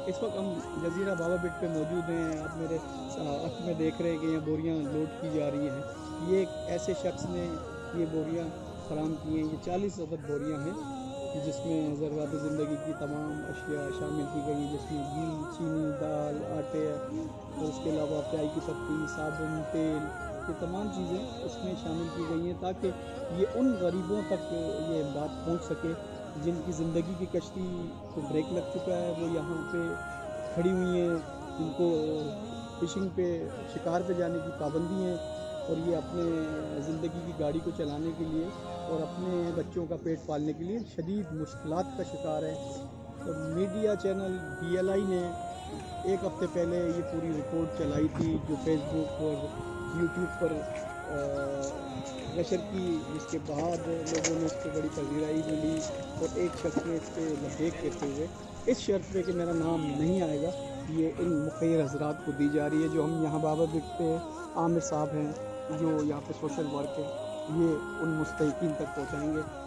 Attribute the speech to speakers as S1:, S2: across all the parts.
S1: इस वक्त हम जजीरा बाबा बिट पे मौजूद हैं। आप मेरे अख में देख रहे हैं कि यहाँ बोरियाँ लोड की जा रही हैं। ये एक ऐसे शख्स ने ये बोरियाँ फराम की हैं। ये 40 अदद बोरियाँ हैं जिसमें ज़रूरत ज़िंदगी की तमाम अशिया शामिल की गई हैं, जिसमें घी, चीनी, दाल, आटे और उसके अलावा चाय की पत्ती, साबुन, तेल, ये तमाम चीज़ें उसमें शामिल की गई हैं ताकि ये उन गरीबों तक ये इमदाद पहुँच सके जिनकी ज़िंदगी की कश्ती को ब्रेक लग चुका है। वो यहाँ पे खड़ी हुई हैं, जिनको फिशिंग पे, शिकार पे जाने की पाबंदी है और ये अपने ज़िंदगी की गाड़ी को चलाने के लिए और अपने बच्चों का पेट पालने के लिए शदीद मुश्किलात का शिकार है। तो मीडिया चैनल BLI ने एक हफ़्ते पहले ये पूरी रिपोर्ट चलाई थी जो फेसबुक और यूट्यूब पर नशर की, जिसके बाद लोगों ने इसको बड़ी पजीराई मिली और एक शख्स ने इस पर लबेक कहते हुए इस शर्त पे कि मेरा नाम नहीं आएगा, ये इन मुखैर हजरात को दी जा रही है। जो हम यहाँ बाबा बिट पे आमिर साहब हैं जो यहाँ पे सोशल वर्क है, ये उन मुस्तहिकीन तक पहुँचाएँगे।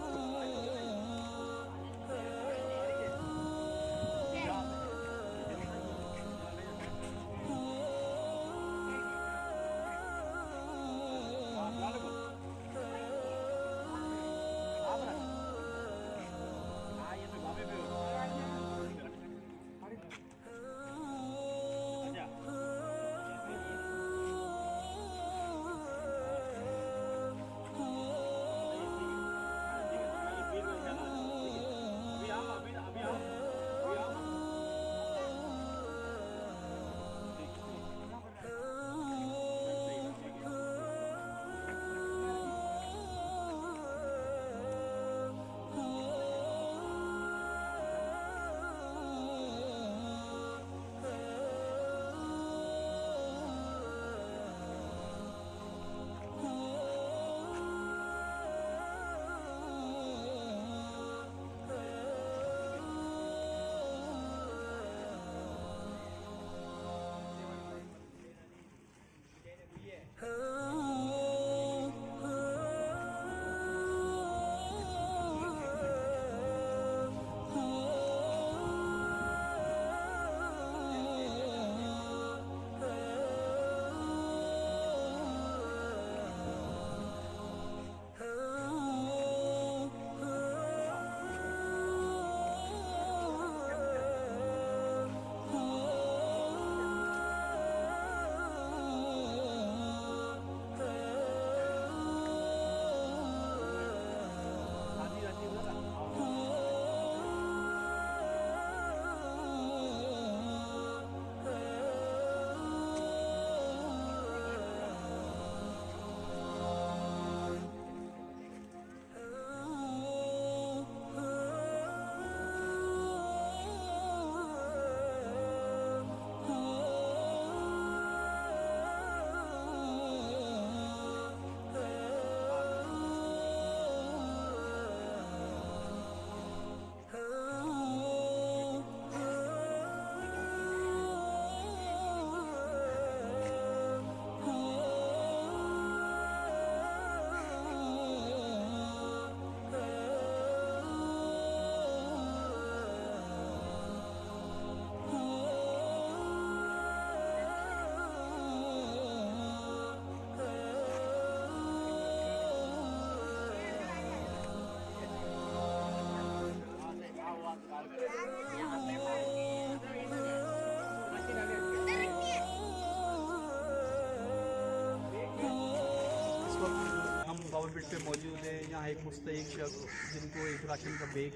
S1: बिट पे मौजूद है। यहाँ एक मुस्तहिक शख्स जिनको एक राशन का बैग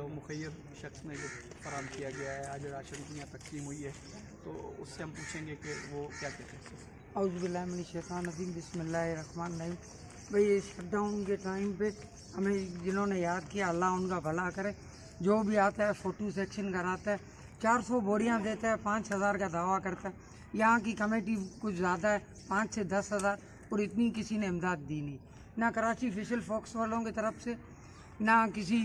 S1: मुखैर शख्स ने जो फराम किया गया है, आज राशन की यहाँ तकसीम हुई है, तो उससे हम पूछेंगे कि वो क्या कहते हैं।
S2: औज़ुबिल्लाहिमिनश्शैतानिर्रजीम, बिस्मिल्लाहिर्रहमानिर्रहीम। भाई ये शटडाउन के टाइम पे हमें जिन्होंने याद किया, अल्लाह उनका भला करे। जो भी आता है फ़ोटो सेक्शन कराता है, 400 बोरियां देता है, 5,000 का दावा करता है। यहाँ की कमेटी कुछ ज़्यादा है, 5 से 10 हज़ार, और इतनी किसी ने इमदाद दी नहीं, ना कराची फिशल फॉक्स वालों की तरफ से, ना किसी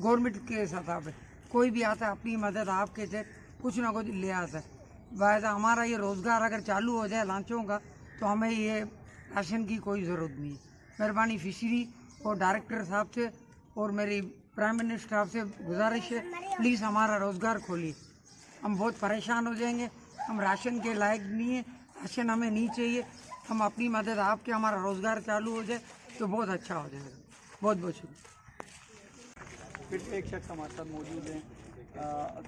S2: गवर्नमेंट के सतह पे। कोई भी आता है अपनी मदद आपके से कुछ ना कुछ ले आता है। वायदा हमारा ये रोज़गार अगर चालू हो जाए लांचों का, तो हमें ये राशन की कोई ज़रूरत नहीं है। मेहरबानी फिशरी और डायरेक्टर साहब से और मेरी प्राइम मिनिस्टर साहब से गुजारिश है, प्लीज़ हमारा रोज़गार खोलिए। हम बहुत परेशान हो जाएंगे, हम राशन के लायक नहीं है, राशन हमें नहीं चाहिए। हम अपनी मदद आपके, हमारा रोज़गार चालू हो जाए तो बहुत अच्छा हो जाएगा। बहुत बहुत शुक्रिया।
S1: फिर से एक शख्स हमारे साथ मौजूद हैं।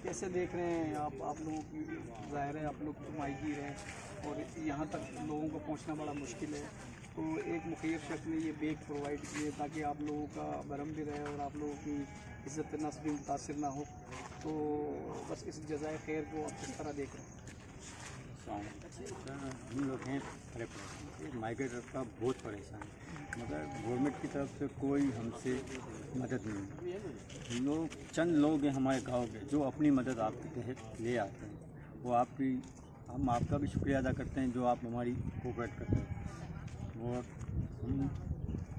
S1: कैसे देख रहे हैं आप लोगों की, ज़ाहिर है आप लोग माहिर हैं और यहाँ तक लोगों को पहुँचना बड़ा मुश्किल है, तो एक मुखैर शख्स ने ये बैग प्रोवाइड किए ताकि आप लोगों का भरम भी रहे और आप लोगों की इज़्ज़त नफ्स भी मुतासिर ना हो। तो बस इस जज़ाए खैर को आप किस तरह देख रहे हैं?
S3: हम लोग हैं माइग्रेटर का बहुत परेशान है, मगर गवर्नमेंट की तरफ से कोई हमसे मदद नहीं है। हम लोग चंद लोग हैं हमारे गांव के जो अपनी मदद आपके तहत ले आते हैं, वो हम आपका भी शुक्रिया अदा करते हैं जो आप हमारी कोऑपरेट करते हैं। और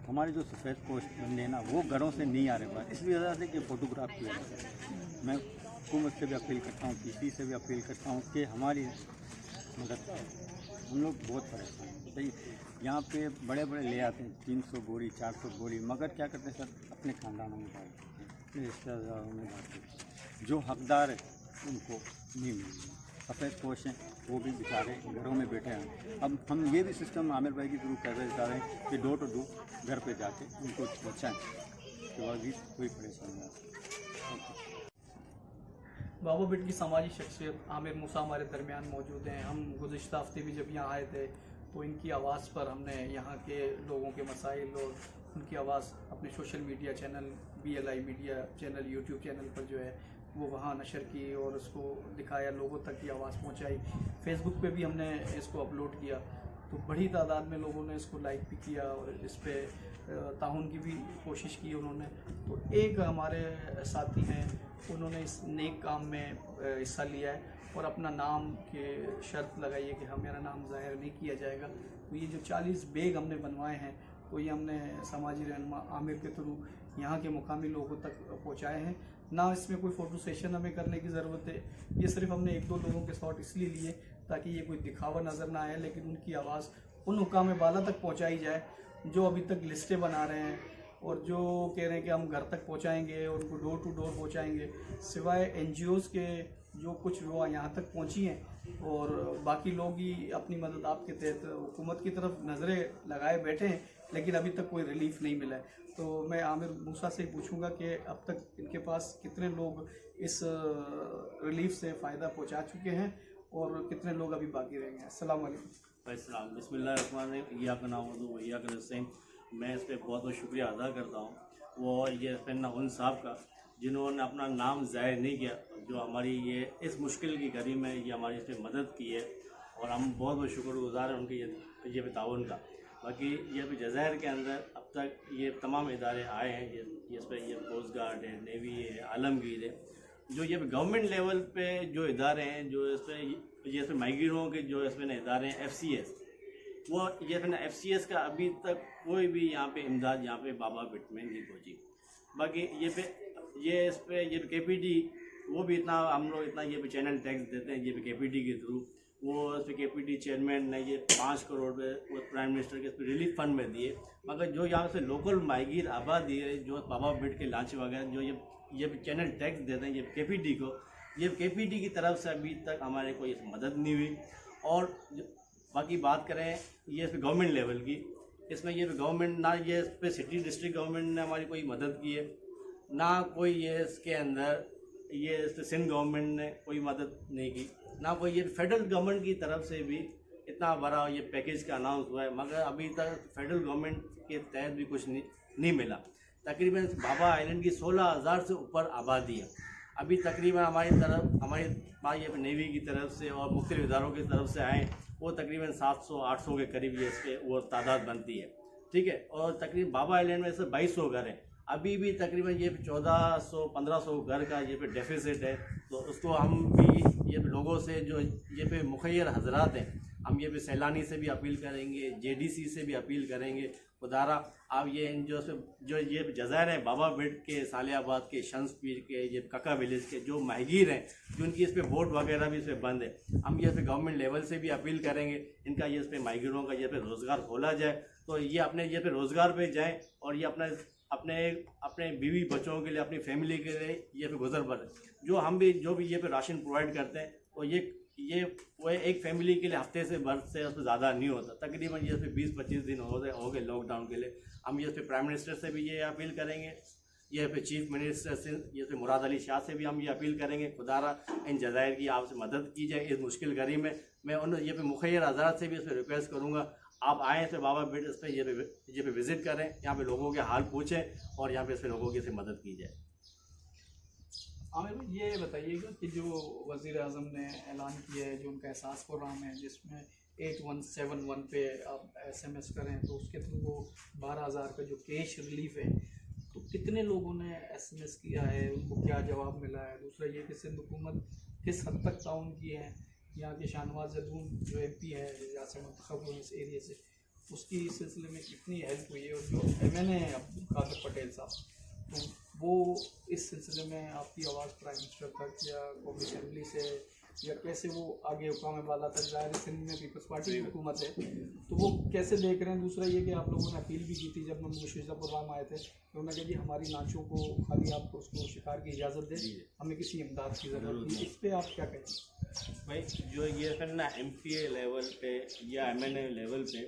S3: हमारे जो सफ़ेद पोस्ट बंदे हैं ना, वो घरों से नहीं आ रहे पाए, इस वजह से कि फ़ोटोग्राफ की वजह से। मैं हुकूमत से भी अपील करता हूँ, किसी से भी अपील करता हूँ कि हमारी मदद करें। हम लोग बहुत परेशान हैं। सही, यहाँ पे बड़े बड़े ले आते हैं 300 बोरी 400 बोरी, मगर क्या करते हैं सर, अपने ख़ानदानों में डाल देते हैं, अपने रिश्तेदारों में डाल देते हैं। जो हकदार है उनको नहीं मिल रही। सफ़ेद पोश हैं वो भी बेचारे घरों में बैठे हैं। अब हम ये भी सिस्टम आमिर भाई के थ्रू करना चाह रहे हैं कि डोर टू डोर घर पे जाके उनको पहुँचाएँ, उसके बाद भी कोई परेशानी नहीं।
S1: बाबा बिट की समाजी शख्सियत आमिर मूसा हमारे दरमियान मौजूद हैं। हम गुज़िश्ता हफ्ते भी जब यहाँ आए थे तो इनकी आवाज़ पर हमने यहाँ के लोगों के मसाइल और उनकी आवाज़ अपने social media channel BLI media channel YouTube channel पर जो है वो वहाँ नशर की और उसको दिखाया, लोगों तक की आवाज़ पहुँचाई। फेसबुक पे भी हमने इसको अपलोड किया तो बड़ी तादाद में लोगों ने इसको लाइक भी किया और इस पर ताउन की भी कोशिश की उन्होंने। तो एक हमारे साथी हैं, उन्होंने इस नेक काम में हिस्सा लिया है और अपना नाम के शर्त लगाई है कि हाँ मेरा नाम ज़ाहिर नहीं किया जाएगा। तो ये जो 40 बैग हमने बनवाए हैं, तो ये हमने समाजी रहनुमा आमिर के थ्रू यहाँ के मुकामी लोगों तक पहुँचाए हैं। ना इसमें कोई फ़ोटो सेशन हमें करने की ज़रूरत है, ये सिर्फ हमने 1-2 लोगों के शॉट इसलिए लिए ताकि ये कोई दिखावा नज़र ना आए, लेकिन उनकी आवाज़ उन हुकाम बाला तक पहुँचाई जाए जो अभी तक लिस्टें बना रहे हैं और जो कह रहे हैं कि हम घर तक पहुंचाएंगे और उनको डोर टू डोर पहुंचाएंगे। सिवाय NGOs के जो कुछ वो यहाँ तक पहुंची हैं और बाकी लोग ही अपनी मदद आपके तहत हुकूमत की तरफ नज़रें लगाए बैठे हैं, लेकिन अभी तक कोई रिलीफ नहीं मिला है। तो मैं आमिर मूसा से पूछूंगा कि अब तक इनके पास कितने लोग इस रिलीफ से फ़ायदा पहुँचा चुके हैं और कितने लोग अभी बाकी रहेंगे। अस्सलाम वालेकुम।
S4: बिस्मिल्लाहिर्रहमानिर्रहीम। या का नाम वैया का नस्तीन। मैं इस पर बहुत बहुत शुक्रिया अदा करता हूँ वो ये फन्ना उन साहब का जिन्होंने अपना नाम ज़ाहिर नहीं किया, जो हमारी ये इस मुश्किल की घड़ी में ये हमारी इस पर मदद की है और हम बहुत बहुत शुक्रगुज़ार हैं उनके ये ताउन का। बाकी ये भी जज़ायर के अंदर अब तक ये तमाम इदारे आए हैं, ये इस पर ये कोस्ट गार्ड है, नेवी है, आलमगीर है, जो ये गवर्नमेंट लेवल पे जो इदारे हैं, जो इस पर माइग्रेंटों के जो इसमें इदारे हैं FCS, वो ये फिर FCS का अभी तक कोई भी यहाँ पे इमदाद यहाँ पे बाबा बिट में नहीं पहुँची। बाकी ये इस पे ये KPD वो भी इतना हम लोग इतना ये भी चैनल टैक्स देते हैं ये भी KPD के थ्रू, वो इस पर KPD चेयरमैन ने ये 5 करोड़ रुपये वो प्राइम मिनिस्टर के इस पर रिलीफ फंड में दिए। मगर जो यहाँ से लोकल माइग्रेंट आबादी है जो बाबा बिट के लांच वगैरह जो ये चैनल टैक्स देते हैं ये KPD को, ये KPD की तरफ से अभी तक हमारे कोई मदद नहीं हुई। और बाकी बात करें ये इस पर गवर्नमेंट लेवल की, इसमें ये गवर्नमेंट ना ये इस पर सिटी डिस्ट्रिक्ट गवर्नमेंट ने हमारी कोई मदद की है, ना कोई ये इसके अंदर ये इस पर सिंध गवर्नमेंट ने कोई मदद नहीं की, ना कोई ये फेडरल गवर्नमेंट की तरफ से भी इतना बड़ा ये पैकेज का अनाउंस हुआ है, मगर अभी तक फेडरल गवर्नमेंट के तहत भी कुछ नहीं मिला। तकरीबन बाबा आइलैंड की 16,000 से ऊपर आबादी है। अभी तकरीबन हमारे पास ये नेवी की तरफ से और मुख्तलिफ इदारों की तरफ से आए, वो तकरीबन 700-800 के करीब ये इसके वो तादाद बनती है, ठीक है। और तकरीबन बाबा आइलैंड में से 2200 घर हैं। अभी भी तकरीबन ये 1400-1500 घर का ये पे डेफिसिट है। तो उसको हम भी ये लोगों से जो ये पे मुखैर हजरात हैं, हम ये पे सैलानी से भी अपील करेंगे, जेडीसी से भी अपील करेंगे, खुदारा आप ये जो ये जज़ायर हैं बाबा बेट के, सालियाबाद के, शंस पीर के, ये कक्का विलेज के जो माहिगीर हैं, जो उनकी इस पर बोट वगैरह भी इस पर बंद है, हम ये पे गवर्नमेंट लेवल से भी अपील करेंगे इनका ये इस पर माहिगीरों का ये पे रोज़गार खोला जाए, तो ये अपने ये पे रोज़गार पे जाएँ और ये अपने बीवी बच्चों के लिए, अपनी फैमिली के लिए ये पे गुजर बसर जो भी ये पे राशन प्रोवाइड करते हैं, तो ये वो एक फैमिली के लिए हफ्ते से भर से उससे ज़्यादा नहीं होता। तकरीबन ये 20-25 दिन हो गए लॉकडाउन के लिए। हम ये प्राइम मिनिस्टर से भी ये अपील करेंगे, ये पे चीफ मिनिस्टर से, ये मुराद अली शाह से भी हम ये अपील करेंगे, खुदारा इन जज़ायर की आपसे मदद की जाए इस मुश्किल घड़ी में। मैं उन ये पे मुखैर हज़रात से भी इस पर रिक्वेस्ट करूँगा, आप आएँ तो बाबा बेट इस पर ये पे विज़िट करें, यहाँ पे लोगों के हाल पूछें और यहाँ पे इस पर लोगों की मदद की जाए।
S1: आमिर भाई ये बताइएगा कि जो वज़ीर आज़म ने ऐलान किया है, जो उनका एहसास प्रोग्राम है जिसमें 8171 पे आप SMS करें तो उसके थ्रू वो 12,000 का जो कैश रिलीफ है, तो कितने लोगों ने SMS किया है, उनको क्या जवाब मिला है? दूसरा ये कि सिंध हुकूमत किस हद तक ताउन की है, यहाँ के शाहनवाज जदून जो MP है जहाँ से मुंतखब हुए इस एरिया से, उसकी इस सिलसिले में कितनी हेल्प हुई है? और जो MNA है अब्दुल कादिर पटेल साहब, तो वो इस सिलसिले में आपकी आवाज़ प्राइम मिनिस्टर तक या कौमी असम्बली से या कैसे वो आगे हुकाम वाला तक, ज़ाहिर सिंध में पीपल्स पार्टी की हुकूमत है, तो वो कैसे देख रहे हैं? दूसरा ये कि आप लोगों ने अपील भी की थी जब हम मुशीज़ा प्रोग्राम आए थे, तो उन्होंने कहा जी हमारी नाचों को खाली आपको उसको शिकार की इजाज़त दें, हमें किसी इमदाद की ज़रूरत नहीं। इस पर आप क्या कहेंगे?
S4: भाई जो ये फिर ना MPA लेवल पे या MNA लेवल पे,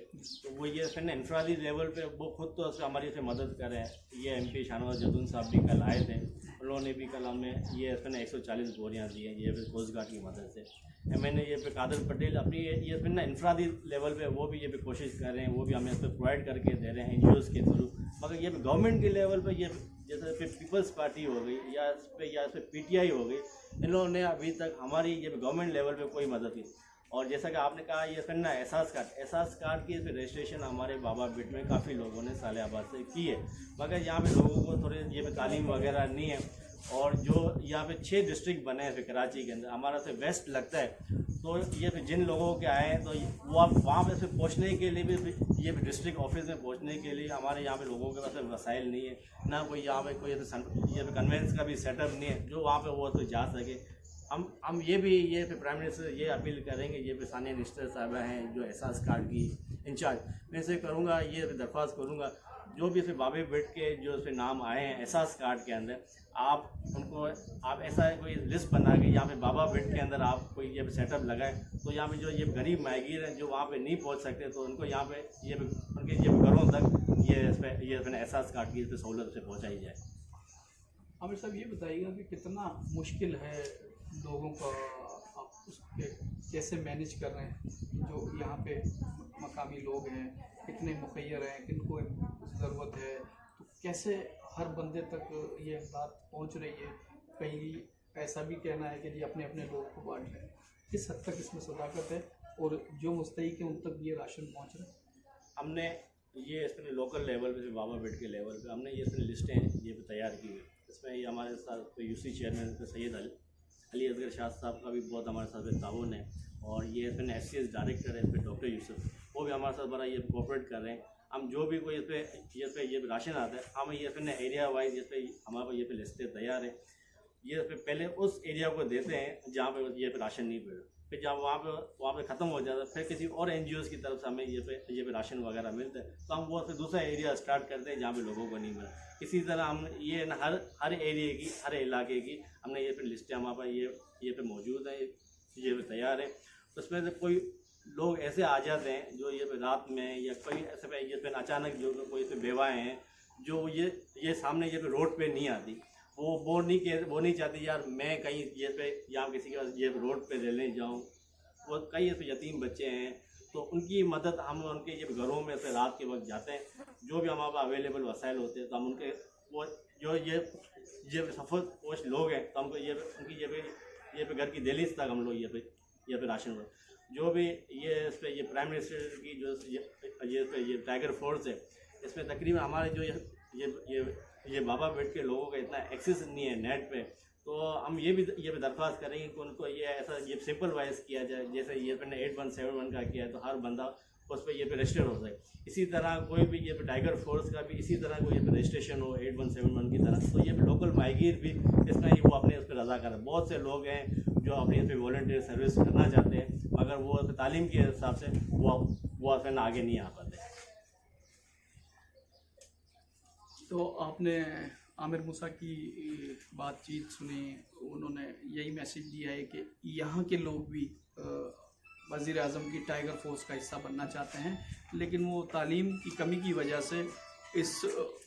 S4: तो वो ये फिर ना इंफरादी लेवल पे वो खुद तो हमारी से मदद कर रहे हैं। ये MP शाहनवाज जदून साहब भी कल आए थे, उन्होंने भी कल हमें ये फिर ना 140 बोरियाँ दी हैं ये फिर कोस्ट गार्ड की मदद से। MNA ये पे कादिर पटेल अपनी ये फिर ना इंफरादी लेवल पे वो भी ये पे कोशिश कर रहे हैं, वो भी हमें इस पर प्रोवाइड करके दे रहे हैं NGOs के थ्रू। मगर ये गवर्नमेंट के लेवल पे ये जैसे फिर पीपल्स पार्टी हो गई या इस पर PTI हो गई, इन लोगों ने अभी तक हमारी ये गवर्नमेंट लेवल पे कोई मदद की। और जैसा कि आपने कहा ये फिर ना एहसास कार्ड की रजिस्ट्रेशन हमारे बाबा बेट में काफ़ी लोगों ने सालियाबाद से की है, मगर यहाँ पे लोगों को थोड़े ये पे तालीम वगैरह नहीं है। और जो यहाँ पे 6 डिस्ट्रिक्ट बने हैं फिर कराची के अंदर, हमारा से वेस्ट लगता है, तो ये फिर जिन लोगों के आए हैं तो वो आप वहाँ पे फिर पहुँचने के लिए भी ये डिस्ट्रिक्ट ऑफिस में पहुँचने के लिए हमारे यहाँ पे लोगों के पास वसाइल नहीं है, ना कोई यहाँ पे कोई ये कन्वेंस का भी सेटअप नहीं है जो वहाँ पे वो तो जा सके। हम ये भी ये फिर प्राइम मिनिस्टर ये अपील करेंगे, ये फिर सानिया निश्तर साहबा हैं जो एहसास कार्ड की इंचार्ज, मैं से करूँगा ये दरख्वास्त करूँगा जो भी फिर बाबे बेट के जो फिर नाम आए हैं एहसास कार्ड के अंदर, आप ऐसा कोई लिस्ट बना के यहाँ पे बाबा बेट के अंदर आप कोई ये सेटअप लगाएं, तो यहाँ पे जो ये गरीब माहिगीर हैं जो वहाँ पे नहीं पहुँच सकते, तो उनको यहाँ पे ये उनके ये घरों तक ये फिर एहसास कार्ड की सहूलत से पहुँचाई जाए।
S1: आमिर साहब ये बताइएगा कि कितना मुश्किल है लोगों का, आप उसके कैसे मैनेज कर रहे हैं? जो यहाँ पे मकामी लोग हैं कितने मुखैर हैं, किनको ज़रूरत है, तो कैसे हर बंदे तक ये बात पहुँच रही है? कहीं ऐसा भी कहना है कि जी अपने अपने लोगों को बांट लें, किस हद तक इसमें सदाकत है और जो मुस्तहिक है उन तक ये राशन पहुँच रहा है?
S4: हमने ये इसमें लोकल लेवल पे बाबा बेट के लेवल पे हमने ये इसमें लिस्टें ये तैयार की हुई। इसमें ये हमारे साथ UC चेयरमैन सैयद अली असगर शाह साहब का भी बहुत हमारे साथ ताउन है, और ये इसमें SCS डायरेक्टर है इसमें डॉक्टर यूसुफ, वो भी हमारे साथ बड़ा ये कोऑपरेट कर रहे हैं। हम जो भी कोई इस पे ये राशन आता है, हम ये फिर एरिया वाइज इस पर हमारे पास ये पे लिस्टें तैयार है, ये पहले उस एरिया को देते हैं जहाँ पे ये राशन नहीं मिल रहा, फिर जब वहाँ पे ख़त्म हो जाता है फिर किसी और NGOs की तरफ से हमें ये पे राशन वगैरह मिलता है, तो हम वो फिर दूसरा एरिया स्टार्ट करते हैं जहाँ पे लोगों को नहीं मिला। इसी तरह हम ये न हर एरिए की, हर इलाके की हमने ये फिर लिस्टें हमारे पास ये पे मौजूद है, ये पे तैयार है। उसमें से कोई लोग ऐसे आ जाते हैं जो ये रात में या कोई ऐसे ये पे अचानक जो कोई ऐसे बेवाएँ हैं जो ये सामने ये पे रोड पे नहीं आती, वो नहीं चाहती यार मैं कहीं ये पे या किसी के पास ये रोड पे रहने जाऊँ। वो कई ऐसे यतीम बच्चे हैं तो उनकी मदद हम उनके ये घरों में से रात के वक्त जाते हैं, जो भी हमारे पास अवेलेबल वसाइल होते हैं तो हम उनके वो जो ये सफ़र पोश लोग हैं तो हमको ये उनकी ये पे घर की दहलीज तक हम लोग ये पे राशन जो भी ये इस पर ये प्राइम मिनिस्टर की जो ये टाइगर फोर्स है, इसमें तकरीबन हमारे जो ये बाबा बेट के लोगों का इतना एक्सेस नहीं है नेट पे, तो हम ये भी दरख्वास्त करेंगे कि उनको ये ऐसा ये सिंपल वाइज किया जाए, जैसे ये मैंने 8171 का किया है तो हर बंदा उस पर ये पे रजिस्टर हो जाए। इसी तरह कोई भी ये पे टाइगर फोर्स का भी इसी तरह कोई ये पे रजिस्ट्रेशन हो 8171 की तरह, तो ये लोकल माहिगीर भी इसमें वो अपने उस पर रजा करें। बहुत से लोग हैं जो अपने इस पर वॉल्टियर सर्विस करना चाहते हैं, मगर वो तालीम के हिसाब से वो अपने आगे नहीं आ पाते।
S1: तो आपने आमिर मूसा की बातचीत सुनी, उन्होंने यही मैसेज दिया है कि यहाँ के लोग भी वज़ीर आज़म की टाइगर फोर्स का हिस्सा बनना चाहते हैं, लेकिन वो तालीम की कमी की वजह से इस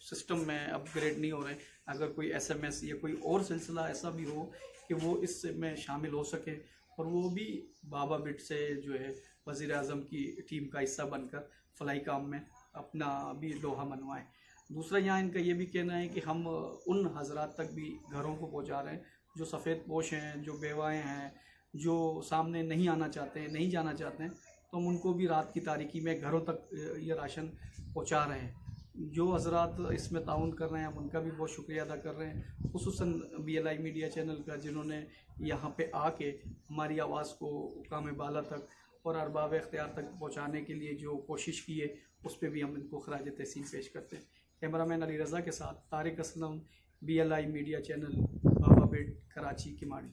S1: सिस्टम में अपग्रेड नहीं हो रहे। अगर कोई SMS या कोई और सिलसिला ऐसा भी हो कि वो इसमें शामिल हो सके और वो भी बाबा बिट से जो है वज़ीर आज़म की टीम का हिस्सा बनकर फलाई काम में अपना भी लोहा मनवाएं। दूसरा यहाँ इनका ये भी कहना है कि हम उन हजरात तक भी घरों को पहुँचा रहे हैं जो सफ़ेद पोश हैं, जो बेवाएँ हैं, जो सामने नहीं आना चाहते हैं, नहीं जाना चाहते हैं, तो हम उनको भी रात की तारीकी में घरों तक ये राशन पहुँचा रहे हैं। जो हजरात इसमें ताउन कर रहे हैं हम उनका भी बहुत शुक्रिया अदा कर रहे हैं, खुसूसन BLI मीडिया चैनल का, जिन्होंने यहाँ पे आके हमारी आवाज़ को काम बाला तक और अरबाब इख्तियार तक पहुँचाने के लिए जो कोशिश की है, उस पर भी हम इनको खराज तहसीन पेश करते हैं। कैमरामैन अली रज़ा के साथ Tariq Aslam, BLI media channel, Baba Bhit, Karachi की माड़ी।